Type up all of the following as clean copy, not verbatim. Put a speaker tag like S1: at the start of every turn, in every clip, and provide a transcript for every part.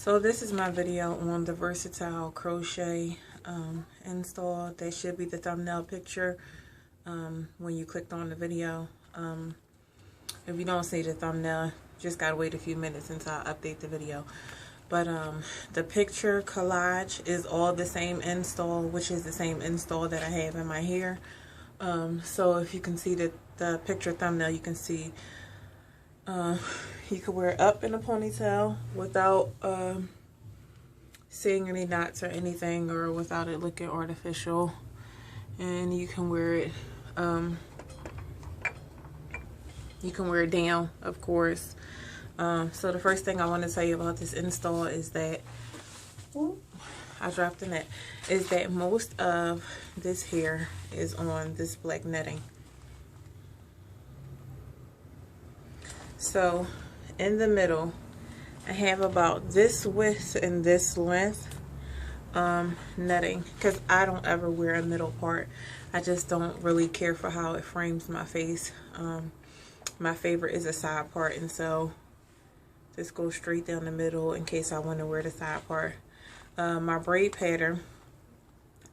S1: So this is my video on the versatile crochet install. That should be the thumbnail picture when you clicked on the video. If you don't see the thumbnail, just gotta wait a few minutes until I update the video. But the picture collage is all the same install, which is the same install that I have in my hair. So if you can see the picture thumbnail, you can see you can wear it up in a ponytail without seeing any knots or anything, or without it looking artificial. And you can wear it down, of course. So the first thing I want to tell you about this install is that I dropped the net, is that most of this hair is on this black netting. So in the middle, I have about this width and this length netting, because I don't ever wear a middle part. I just don't really care for how it frames my face. My favorite is a side part, and so this goes straight down the middle in case I want to wear the side part. My braid pattern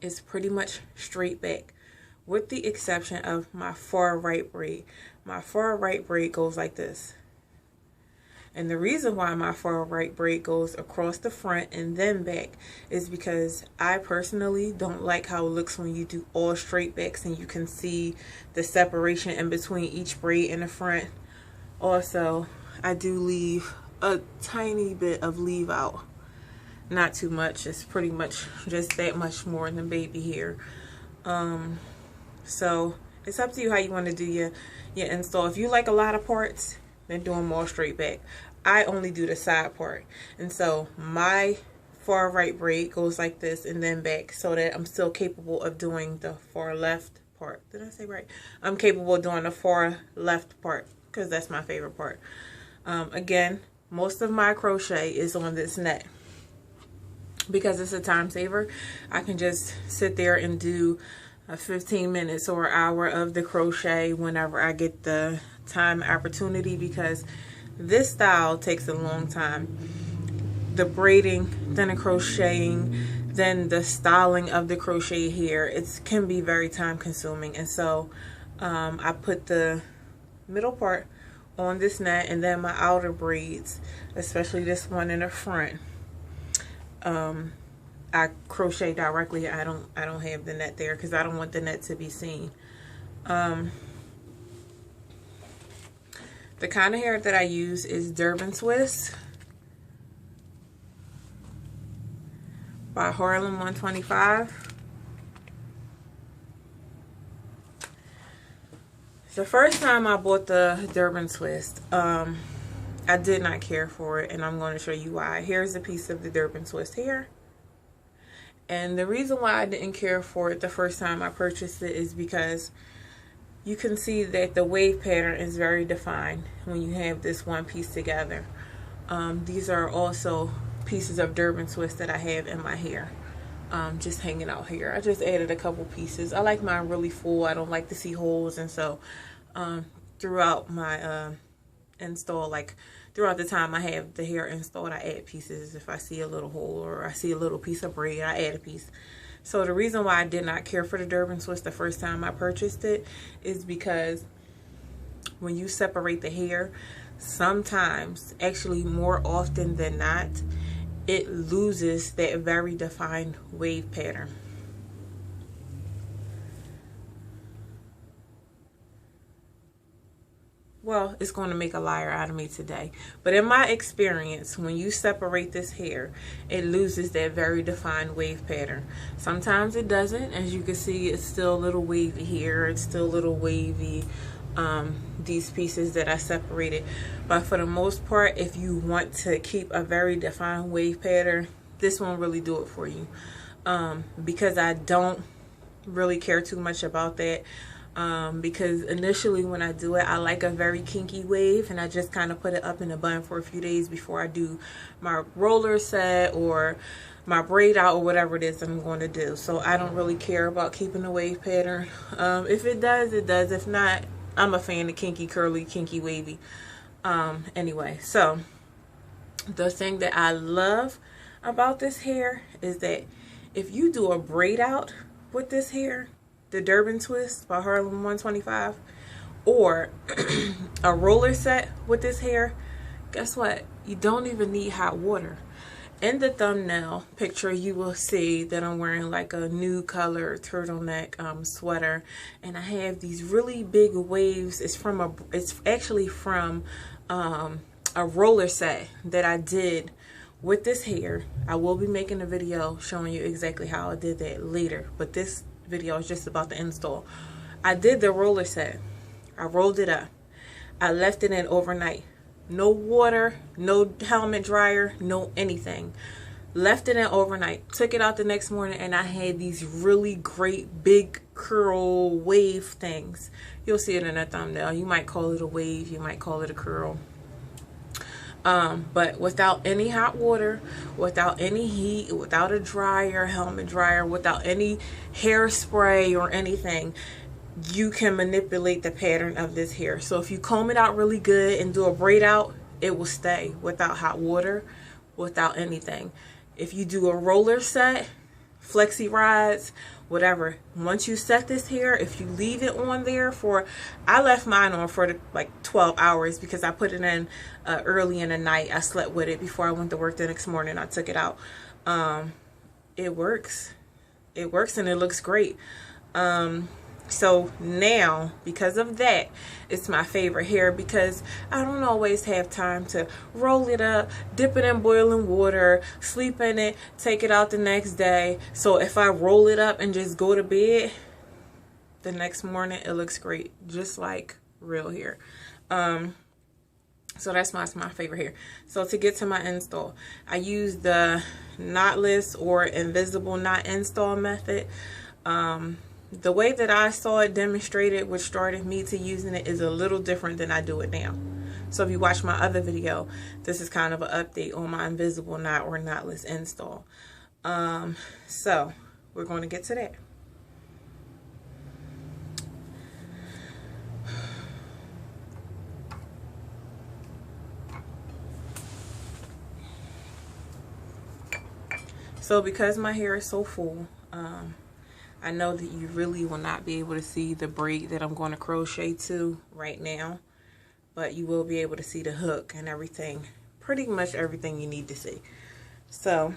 S1: is pretty much straight back, with the exception of my far right braid. My far right braid goes like this. And the reason why my far right braid goes across the front and then back is because I personally don't like how it looks when you do all straight backs and you can see the separation in between each braid in the front. Also, I do leave a tiny bit of leave out. Not too much. It's pretty much just that much more than baby hair. So it's up to you how you want to do your install. If you like a lot of parts, then do them all straight back. I only do the side part, and so my far right braid goes like this and then back, so that I'm still capable of doing the far left part. Did I say right? I'm capable of doing the far left part because that's my favorite part. Again, most of my crochet is on this net because it's a time saver. I can just sit there and do 15 minutes or an hour of the crochet whenever I get the time opportunity, because this style takes a long time. The braiding, then the crocheting, then the styling of the crochet hair, it can be very time consuming. And so I put the middle part on this net, and then my outer braids, especially this one in the front, I crochet directly. I don't have the net there because I don't want the net to be seen. The kind of hair that I use is Durban Swiss by Harlem 125. The first time I bought the Durban Swiss, I did not care for it, and I'm going to show you why. Here's a piece of the Durban Swiss hair. And the reason why I didn't care for it the first time I purchased it is because you can see that the wave pattern is very defined when you have this one piece together. These are also pieces of Durban Swiss that I have in my hair, just hanging out here. I just added a couple pieces. I like mine really full. I don't like to see holes, and so throughout my install, like throughout the time I have the hair installed, I add pieces. If I see a little hole or I see a little piece of braid, I add a piece. So the reason why I did not care for the Durban Swiss the first time I purchased it is because when you separate the hair, sometimes, actually more often than not, it loses that very defined wave pattern. Well, it's going to make a liar out of me today. But in my experience, when you separate this hair, it loses that very defined wave pattern. Sometimes it doesn't. As you can see, it's still a little wavy here. It's still a little wavy, these pieces that I separated. But for the most part, if you want to keep a very defined wave pattern, this won't really do it for you. Because I don't really care too much about that. Because initially when I do it, I like a very kinky wave, and I just kind of put it up in a bun for a few days before I do my roller set or my braid out or whatever it is I'm going to do. So I don't really care about keeping the wave pattern. If it does, it does. If not, I'm a fan of kinky, curly, kinky, wavy. Anyway, so The thing that I love about this hair is that if you do a braid out with this hair, the Durban twist by Harlem 125, or a roller set with this hair, guess what? You don't even need hot water. In the thumbnail picture, you will see that I'm wearing like a nude color turtleneck sweater, and I have these really big waves. It's actually from a roller set that I did with this hair. I will be making a video showing you exactly how I did that later, but this video is just about the install. I did the roller set. I rolled it up. I left it in overnight. No water, no helmet dryer, no anything. Left it in overnight. Took it out the next morning, and I had these really great big curl wave things. You'll see it in the thumbnail. You might call it a wave, you might call it a curl. But without any hot water, without any heat, without a dryer, helmet dryer, without any hairspray or anything, you can manipulate the pattern of this hair. So if you comb it out really good and do a braid out, it will stay without hot water, without anything. If you do a roller set, flexi rides, whatever, once you set this hair, if you leave it on there for, I left mine on for like 12 hours because I put it in early in the night. I slept with it before I went to work the next morning. I took it out. It works. It works and it looks great. So now, because of that, it's my favorite hair, because I don't always have time to roll it up, dip it in boiling water, sleep in it, take it out the next day. So if I roll it up and just go to bed, the next morning it looks great, just like real hair. So that's my favorite hair. So to get to my install, I use the knotless or invisible knot install method. The way that I saw it demonstrated, which started me to using it, is a little different than I do it now. So if you watch my other video, this is kind of an update on my invisible knot or knotless install. So we're going to get to that. So because my hair is so full, I know that you really will not be able to see the braid that I'm going to crochet to right now, but you will be able to see the hook and everything, pretty much everything you need to see. So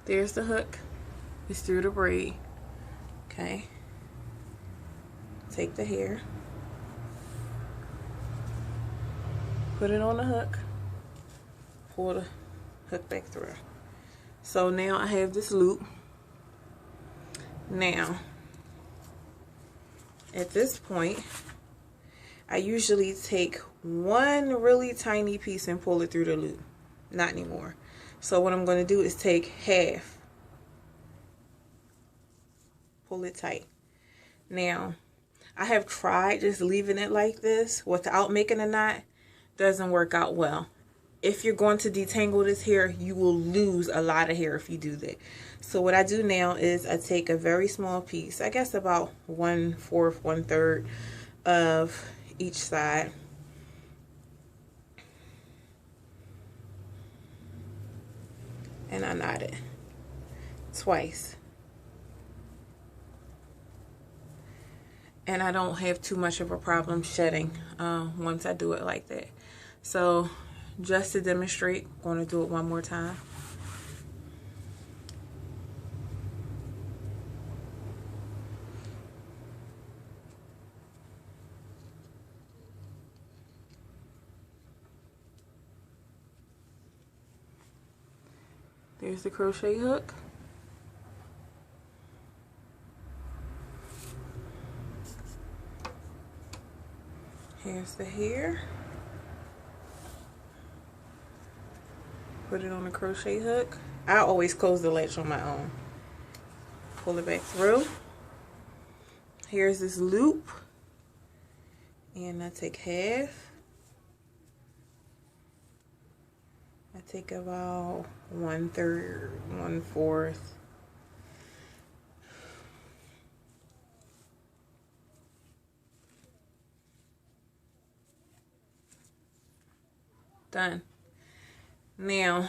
S1: there's the hook. It's through the braid. Okay. Take the hair, put it on the hook, pull the hook back through. So now I have this loop. Now, at this point, I usually take one really tiny piece and pull it through the loop. Not anymore. So what I'm going to do is take half, pull it tight. Now, I have tried just leaving it like this without making a knot. Doesn't work out well. If you're going to detangle this hair, you will lose a lot of hair if you do that. So what I do now is I take a very small piece, I guess about 1/4, 1/3 of each side. And I knot it twice. And I don't have too much of a problem shedding once I do it like that. So just to demonstrate, I'm going to do it one more time. There's the crochet hook. Here's the hair. Put it on the crochet hook. I always close the latch on my own. Pull it back through. Here's this loop. And I take half. I take about 1/3, 1/4. Done. Now,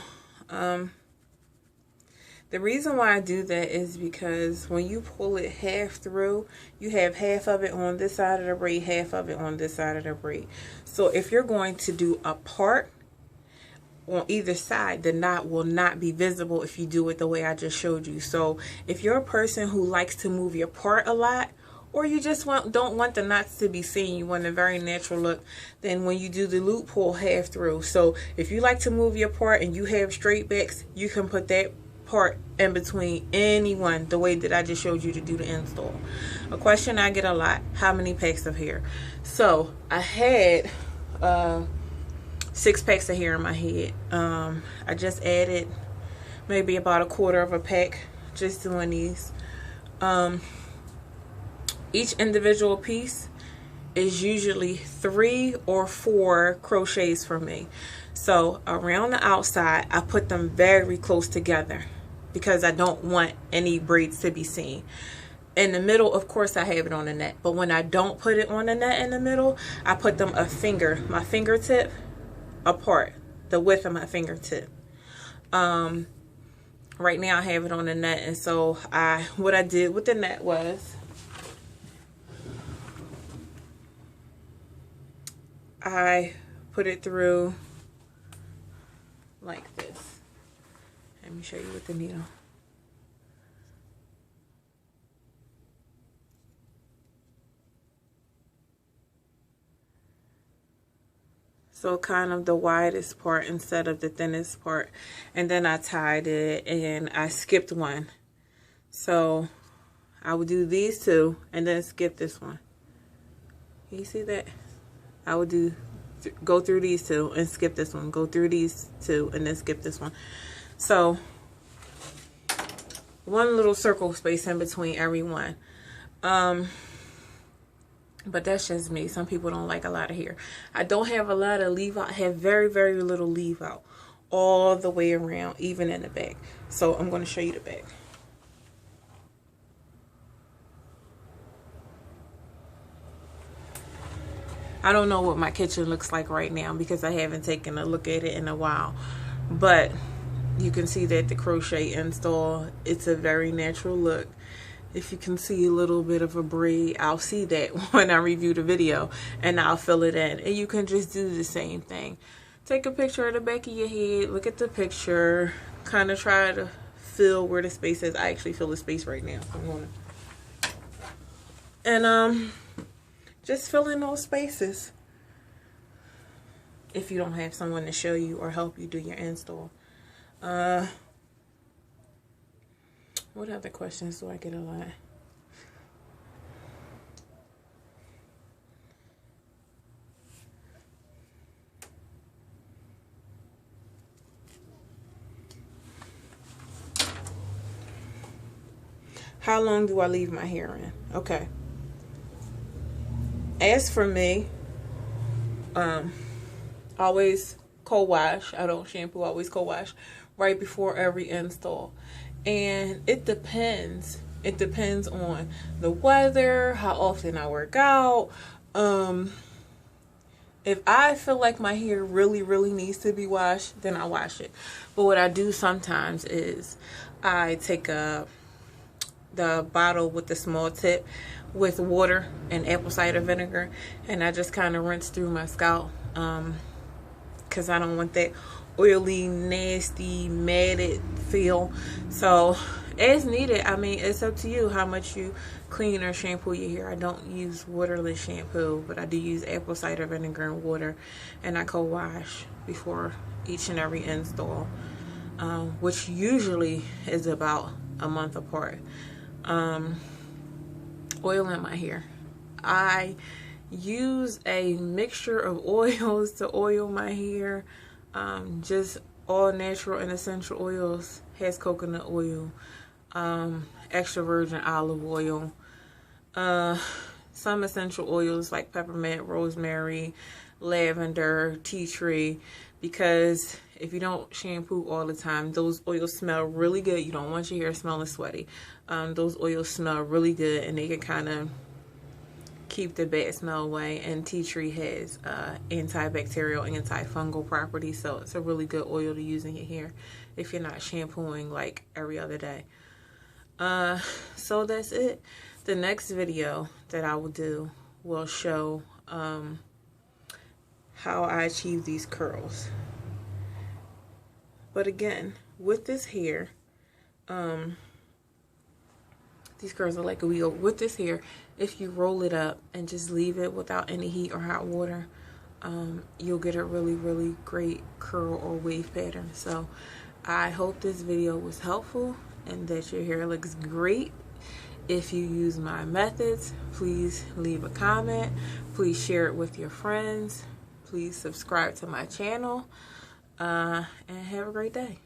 S1: the reason why I do that is because when you pull it half through, you have half of it on this side of the braid, half of it on this side of the braid. So if you're going to do a part on either side, the knot will not be visible if you do it the way I just showed you. So if you're a person who likes to move your part a lot, or you just don't want the knots to be seen, you want a very natural look, then when you do the loop, pull half through. So if you like to move your part and you have straight backs, you can put that part in between anyone, the way that I just showed you to do the install. A question I get a lot: how many packs of hair? So I had 6 packs of hair in my head. I just added maybe about 1/4 of a pack just doing these. Each individual piece is usually 3 or 4 crochets for me. So around the outside, I put them very close together because I don't want any braids to be seen. In the middle, of course, I have it on the net, but when I don't put it on the net in the middle, I put them my fingertip apart, the width of my fingertip. Right now I have it on the net, and so what I did with the net was I put it through like this. Let me show you with the needle. So kind of the widest part instead of the thinnest part. And then I tied it and I skipped one. So I would do these 2 and then skip this one. Can you see that? I would go through these 2 and skip this one. Go through these 2 and then skip this one. So one little circle space in between every one. But that's just me. Some people don't like a lot of hair. I don't have a lot of leave out. I have very, very little leave out all the way around, even in the back. So I'm going to show you the back. I don't know what my kitchen looks like right now because I haven't taken a look at it in a while. But you can see that the crochet install, it's a very natural look. If you can see a little bit of a braid, I'll see that when I review the video, and I'll fill it in. And you can just do the same thing. Take a picture of the back of your head, look at the picture, kind of try to fill where the space is. I actually fill the space right now. And just fill in those spaces if you don't have someone to show you or help you do your install. What other questions do I get a lot? How long do I leave my hair in? Okay. As for me, always co-wash. I don't shampoo, always co-wash right before every install. And it depends. It depends on the weather, how often I work out. If I feel like my hair really, really needs to be washed, then I wash it. But what I do sometimes is I take the bottle with the small tip with water and apple cider vinegar, and I just kind of rinse through my scalp because I don't want that oily, nasty, matted feel. So as needed. I mean, it's up to you how much you clean or shampoo your hair. I don't use waterless shampoo, but I do use apple cider vinegar and water, and I co-wash before each and every install, which usually is about a month apart. Oil in my hair. I use a mixture of oils to oil my hair. Just all natural and essential oils. Has coconut oil, extra virgin olive oil, some essential oils like peppermint, rosemary, lavender, tea tree, because if you don't shampoo all the time, those oils smell really good. You don't want your hair smelling sweaty. Those oils smell really good, and they can kind of keep the bad smell away. And tea tree has antibacterial, antifungal properties, so it's a really good oil to use in your hair if you're not shampooing like every other day. So that's it. The next video that I will do will show how I achieve these curls. But again, with this hair, these curls are like a wheel. With this hair, if you roll it up and just leave it without any heat or hot water, you'll get a really, really great curl or wave pattern. So I hope this video was helpful and that your hair looks great. If you use my methods, please leave a comment. Please share it with your friends. Please subscribe to my channel. And have a great day.